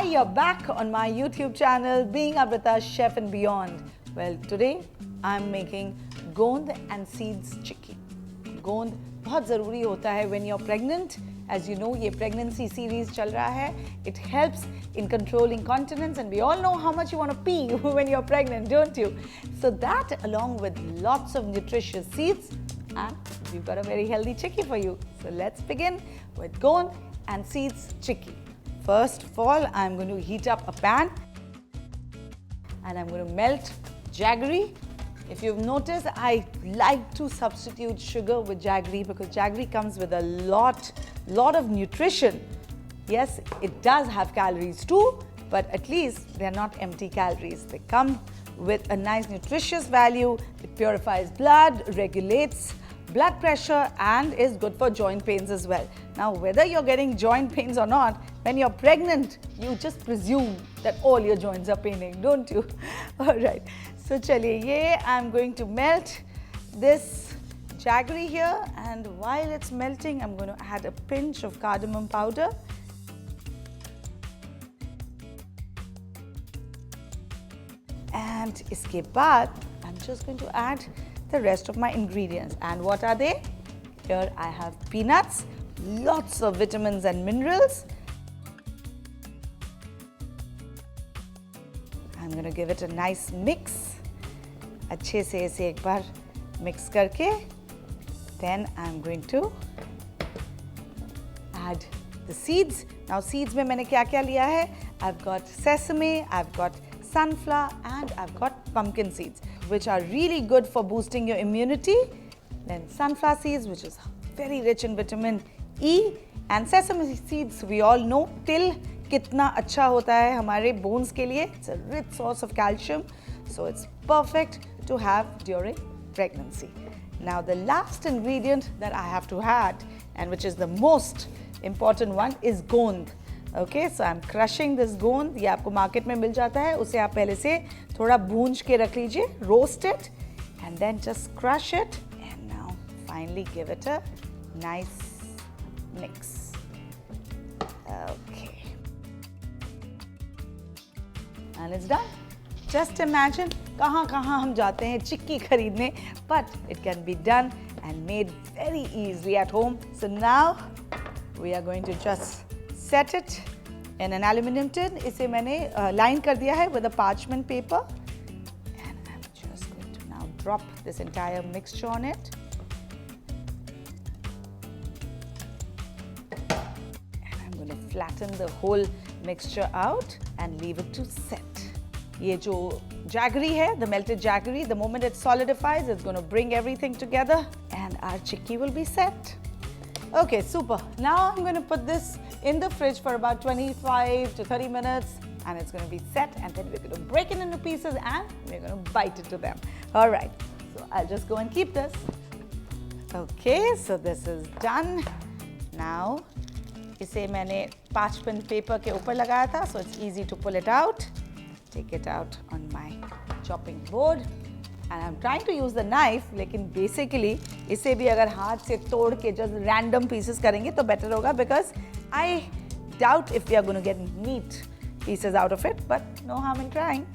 Hi, you're back on my YouTube channel, Being Amrita Chef and Beyond. Well, today I'm making gondh and seeds chikki. Gondh बहुत ज़रूरी होता है when you're pregnant. As you know, ये pregnancy series चल रहा है. It helps in controlling continence, and we all know how much you want to pee when you're pregnant, don't you? So that, along with lots of nutritious seeds, and we've got a very healthy chikki for you. So let's begin with gondh and seeds chikki. First of all, I'm going to heat up a pan and I'm going to melt jaggery. If you've noticed, I like to substitute sugar with jaggery because jaggery comes with a lot of nutrition. Yes, it does have calories too, but at least they're not empty calories. They come with a nice nutritious value. It purifies blood, regulates blood pressure, and is good for joint pains as well. Now, whether you're getting joint pains or not, when you're pregnant, you just presume that all your joints are paining, don't you? All right. So, chaliye, I'm going to melt this jaggery here, and while it's melting, I'm going to add a pinch of cardamom powder. And iske baad, I'm just going to add the rest of my ingredients. And what are they? Here I have peanuts, lots of vitamins and minerals. I'm going to give it a nice mix. अच्छे से इसे एक बार mix करके, then I'm going to add the seeds. Now seeds में मैंने क्या क्या लिया है? I've got sesame, I've got sunflower, and I've got pumpkin seeds, which are really good for boosting your immunity. Then sunflower seeds, which is very rich in vitamin E, and sesame seeds, we all know till कितना अच्छा होता है हमारे bones के लिए. It's a rich source of calcium, so it's perfect to have during pregnancy. Now the last ingredient that I have to add, and which is the most important one, is gondh. Okay, so I'm crushing this gondh. ये आपको market में मिल जाता है. उसे आप पहले से थोड़ा भूंज के रख लीजिए, roast it, and then just crush it, and now finally give it a nice mix. Okay, and it's done. Just imagine कहाँ हम जाते हैं चिक्की खरीदने, but it can be done and made very easily at home. So now we are going to just set it in an aluminium tin. इसे मैंने line कर दिया है with a parchment paper, and I'm just going to now drop this entire mixture on it. And I'm going to flatten the whole mixture out and leave it to set. ये जो jaggery है, the melted jaggery, the moment it solidifies, it's going to bring everything together and our chikki will be set. Okay, super. Now I'm going to put this in the fridge for about 25 to 30 minutes, and it's going to be set, and then we're going to break it into pieces and we're going to bite into them. All right, so I'll just go and keep this. Okay, so this is done. Now, इसे मैंने parchment paper के ऊपर लगाया था, so it's easy to pull it out. Take it out on my chopping board, and I'm trying to use the knife, लेकिन basically इसे भी अगर हाथ से तोड़ के just random pieces करेंगे तो better होगा, because I doubt if we are going to get meat pieces out of it, but no harm in trying.